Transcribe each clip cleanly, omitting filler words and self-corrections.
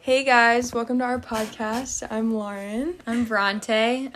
Hey guys, welcome to our podcast. I'm Lauren. I'm Bronté.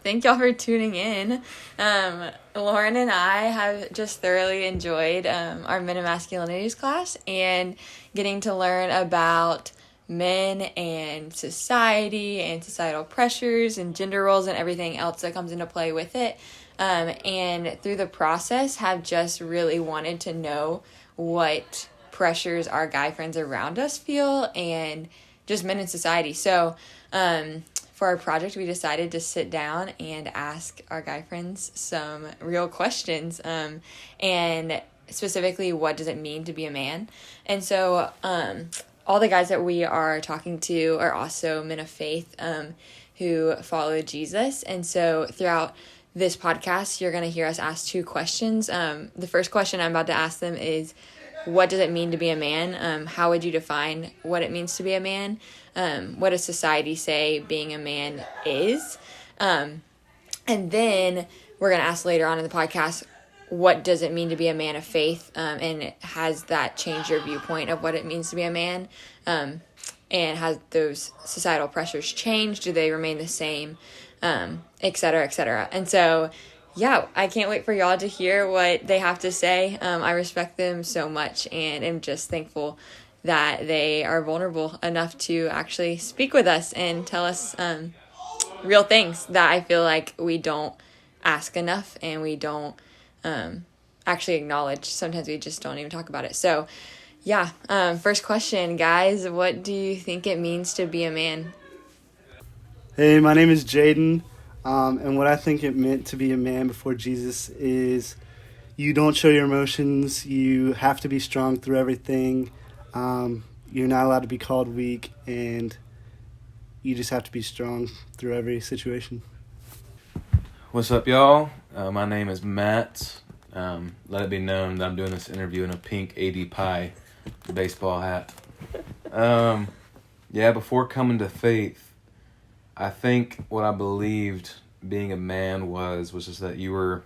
Thank y'all for tuning in. Lauren and I have just thoroughly enjoyed our Men and Masculinities class and getting to learn about men and society and societal pressures and gender roles and everything else that comes into play with it. And through the process have just really wanted to know what pressures our guy friends around us feel and just men in society. So for our project, we decided to sit down and ask our guy friends some real questions, and specifically, what does it mean to be a man? And so all the guys that we are talking to are also men of faith who follow Jesus. And so throughout this podcast, you're going to hear us ask two questions. The first question I'm about to ask them is, what does it mean to be a man? How would you define what it means to be a man? What does society say being a man is? And then we're going to ask later on in the podcast, what does it mean to be a man of faith? And has that changed your viewpoint of what it means to be a man? And has those societal pressures changed? Do they remain the same? Et cetera, et cetera. And so yeah, I can't wait for y'all to hear what they have to say. I respect them so much and am just thankful that they are vulnerable enough to actually speak with us and tell us real things that I feel like we don't ask enough and we don't actually acknowledge. Sometimes we just don't even talk about it. So yeah, first question, guys, what do you think it means to be a man? Hey, my name is Jaden. And what I think it meant to be a man before Jesus is you don't show your emotions. You have to be strong through everything. You're not allowed to be called weak, and you just have to be strong through every situation. What's up, y'all? My name is Matt. Let it be known that I'm doing this interview in a pink AD Pie baseball hat. Before coming to faith, I think what I believed being a man was just that you were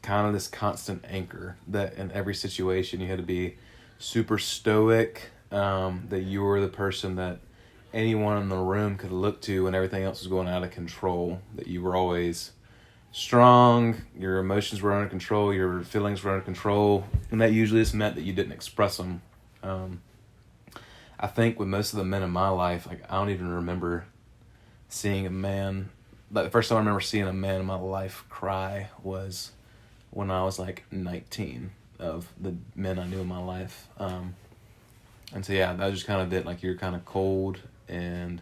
kind of this constant anchor, that in every situation you had to be super stoic, that you were the person that anyone in the room could look to when everything else was going out of control, that you were always strong, your emotions were under control, your feelings were under control, and that usually just meant that you didn't express them. I think with most of the men in my life, like I don't even remember seeing a man, like the first time I remember seeing a man in my life cry was when I was like 19 of the men I knew in my life. And so yeah, that was just kind of it, like you're kind of cold and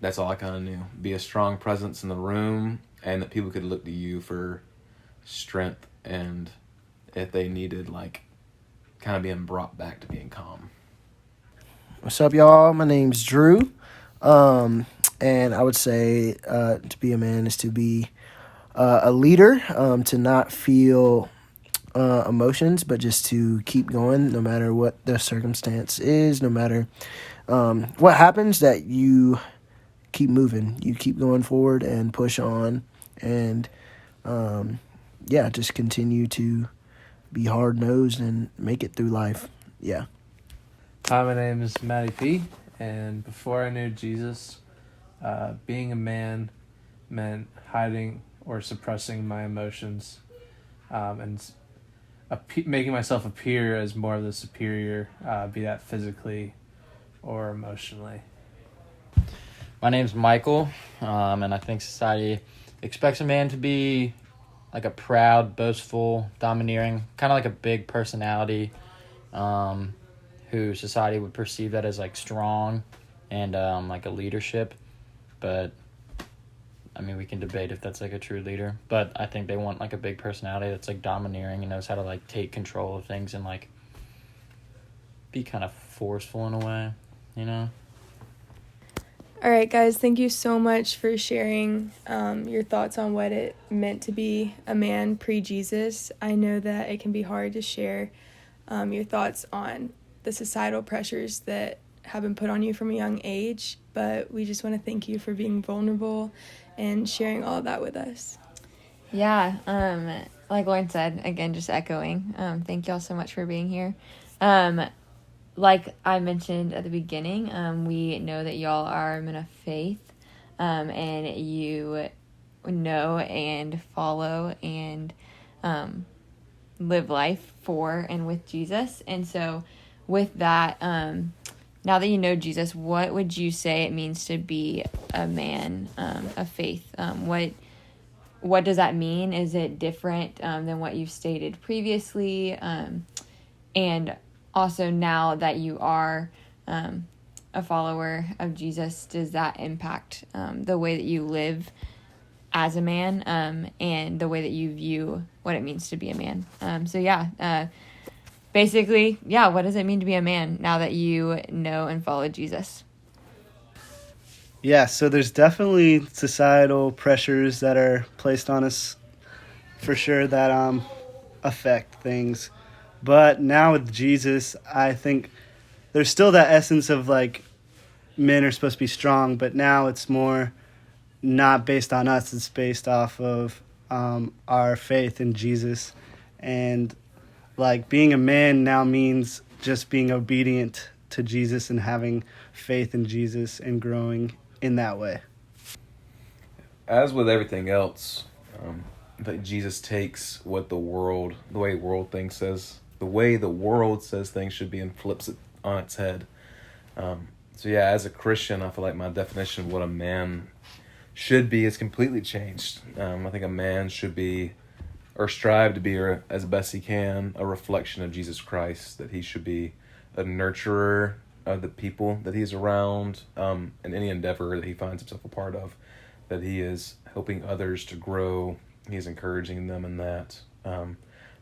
that's all I kind of knew. Be a strong presence in the room and that people could look to you for strength and if they needed like kind of being brought back to being calm. What's up, y'all? My name's Drew. And I would say to be a man is to be a leader, to not feel emotions, but just to keep going no matter what the circumstance is, no matter what happens, that you keep moving, you keep going forward and push on and, just continue to be hard-nosed and make it through life. Yeah. Hi, my name is Matty P., and before I knew Jesus, being a man meant hiding or suppressing my emotions, and making myself appear as more of the superior, be that physically or emotionally. My name's Michael, and I think society expects a man to be like a proud, boastful, domineering, kind of like a big personality, who society would perceive that as like strong and like a leadership. But I mean, we can debate if that's like a true leader, but I think they want like a big personality that's like domineering and knows how to like take control of things and like be kind of forceful in a way, you know? All right, guys, thank you so much for sharing your thoughts on what it meant to be a man pre-Jesus. I know that it can be hard to share your thoughts on the societal pressures that have been put on you from a young age, but we just want to thank you for being vulnerable and sharing all of that with us. Yeah, like Lauren said, again, just echoing, thank y'all so much for being here. like I mentioned at the beginning, we know that y'all are men of faith, and you know and follow and live life for and with Jesus. And so with that, now that you know Jesus, what would you say it means to be a man of faith? What does that mean? Is it different than what you've stated previously? And also now that you are a follower of Jesus, does that impact the way that you live as a man and the way that you view what it means to be a man? Basically, what does it mean to be a man now that you know and follow Jesus? Yeah, so there's definitely societal pressures that are placed on us for sure that affect things. But now with Jesus, I think there's still that essence of like men are supposed to be strong, but now it's more not based on us. It's based off of our faith in Jesus. And like being a man now means just being obedient to Jesus and having faith in Jesus and growing in that way. As with everything else, that Jesus takes what the way the way the world says things should be, and flips it on its head. As a Christian, I feel like my definition of what a man should be is completely changed. I think a man should be, or strive to be, or as best he can, a reflection of Jesus Christ, that he should be a nurturer of the people that he's around, in any endeavor that he finds himself a part of, that he is helping others to grow, he's encouraging them in that,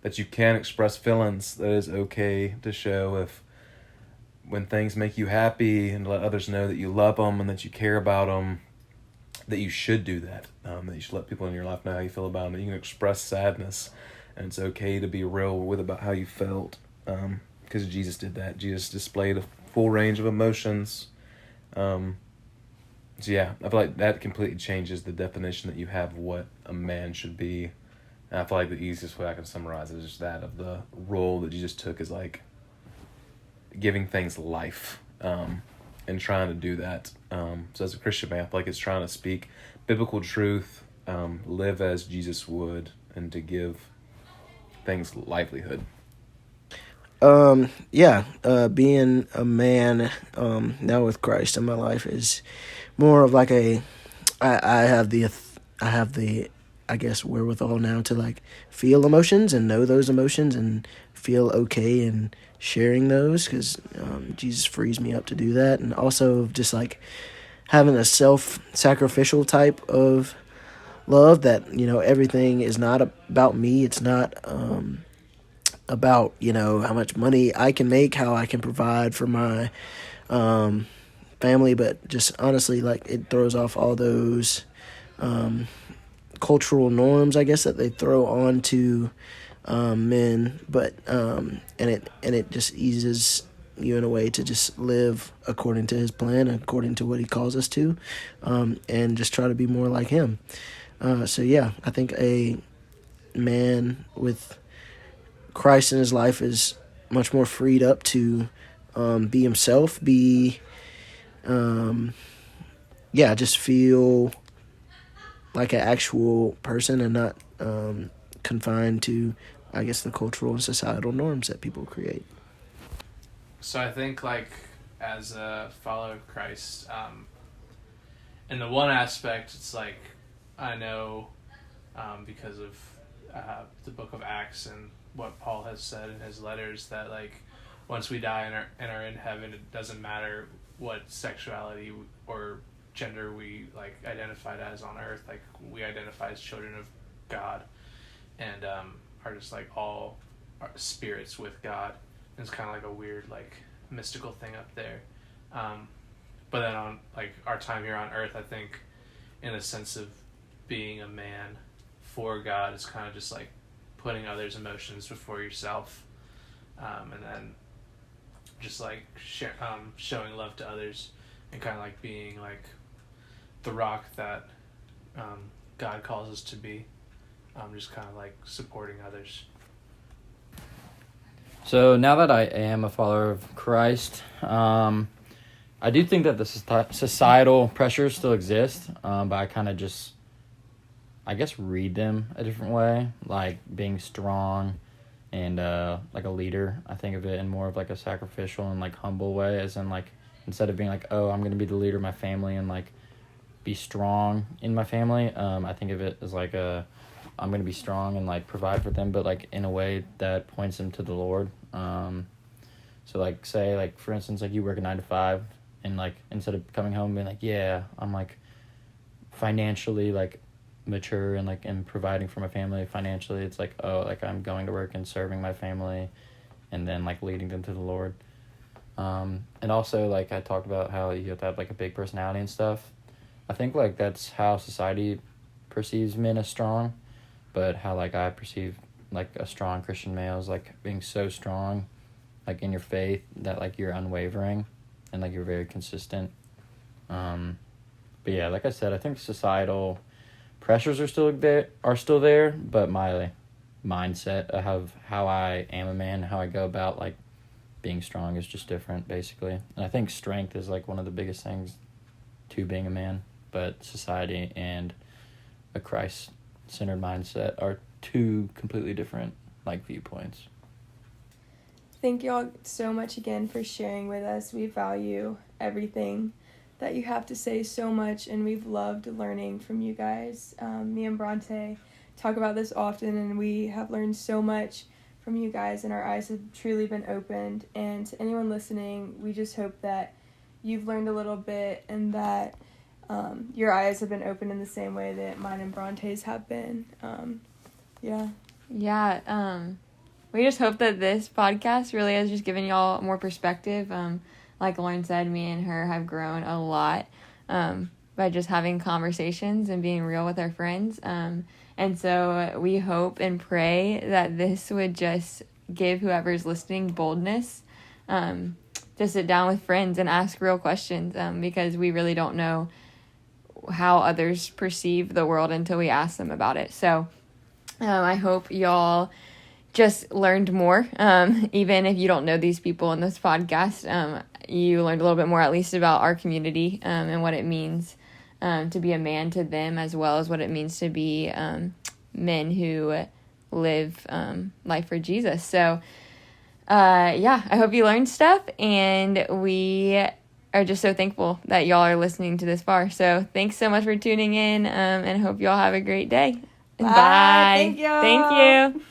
that you can express feelings, that is okay to show if when things make you happy, and let others know that you love them and that you care about them, that you should do that, that you should let people in your life know how you feel about them, that you can express sadness, and it's okay to be real about how you felt, because Jesus did that. Jesus displayed a full range of emotions. I feel like that completely changes the definition that you have of what a man should be. And I feel like the easiest way I can summarize it is just that of the role that Jesus took is like giving things life, and trying to do that. So as a Christian man, I feel like it's trying to speak biblical truth, live as Jesus would, and to give things livelihood. Being a man now with Christ in my life is more of like I have the I guess wherewithal now to like feel emotions and know those emotions and feel okay in sharing those, because Jesus frees me up to do that, and also just like having a self-sacrificial type of love that everything is not about me. It's not about how much money I can make, how I can provide for my family, but just honestly, like, it throws off all those cultural norms, I guess, that they throw on to men, but and it just eases you in a way to just live according to his plan, according to what he calls us to, and just try to be more like him. I think a man with Christ in his life is much more freed up to be himself, just feel like an actual person and not confined to, I guess, the cultural and societal norms that people create. So I think, like, as a follower of Christ, in the one aspect, it's like, I know because of the book of Acts and what Paul has said in his letters, that, like, once we die and are in heaven, it doesn't matter what sexuality or gender we, like, identified as on earth. Like, we identify as children of God and are just, like, all spirits with God. And it's kind of like a weird, like, mystical thing up there. But then on, like, our time here on earth, I think in the sense of being a man for God is kind of just like putting others' emotions before yourself, and then just like showing love to others, and kind of like being like the rock that God calls us to be, just kind of like supporting others. So now that I am a follower of Christ, I do think that the societal pressures still exist, but I kind of just, I guess, read them a different way, like being strong and like a leader. I think of it in more of like a sacrificial and like humble way, as in like instead of being like, oh, I'm going to be the leader of my family and like be strong in my family, I think of it as like I'm going to be strong and like provide for them, but like in a way that points them to the Lord. So like say like for instance like you work a 9 to 5 and like instead of coming home and being like, yeah, I'm like financially like mature and like and providing for my family financially, it's like, oh, like I'm going to work and serving my family and then like leading them to the Lord. And also like I talked about how you have to have like a big personality and stuff. I think like that's how society perceives men as strong, but how like I perceive like a strong Christian male is like being so strong like in your faith that like you're unwavering and like you're very consistent. But yeah, like I said, I think societal pressures are still there, but my mindset of how I am a man, how I go about like being strong is just different basically. And I think strength is like one of the biggest things to being a man, but society and a Christ-centered mindset are two completely different like viewpoints. Thank you all so much again for sharing with us. We value everything that you have to say so much, and we've loved learning from you guys. Me and Bronté talk about this often, and we have learned so much from you guys, and our eyes have truly been opened. And to anyone listening, we just hope that you've learned a little bit and that your eyes have been opened in the same way that mine and Bronté's have been. We just hope that this podcast really has just given y'all more perspective. Like Lauren said, me and her have grown a lot by just having conversations and being real with our friends. And so we hope and pray that this would just give whoever's listening boldness to sit down with friends and ask real questions, because we really don't know how others perceive the world until we ask them about it. So I hope y'all just learned more. Even if you don't know these people in this podcast, you learned a little bit more at least about our community and what it means to be a man to them, as well as what it means to be men who live life for Jesus. So I hope you learned stuff, and we are just so thankful that y'all are listening to this far. So thanks so much for tuning in, and hope y'all have a great day. Bye. Thank Thank you.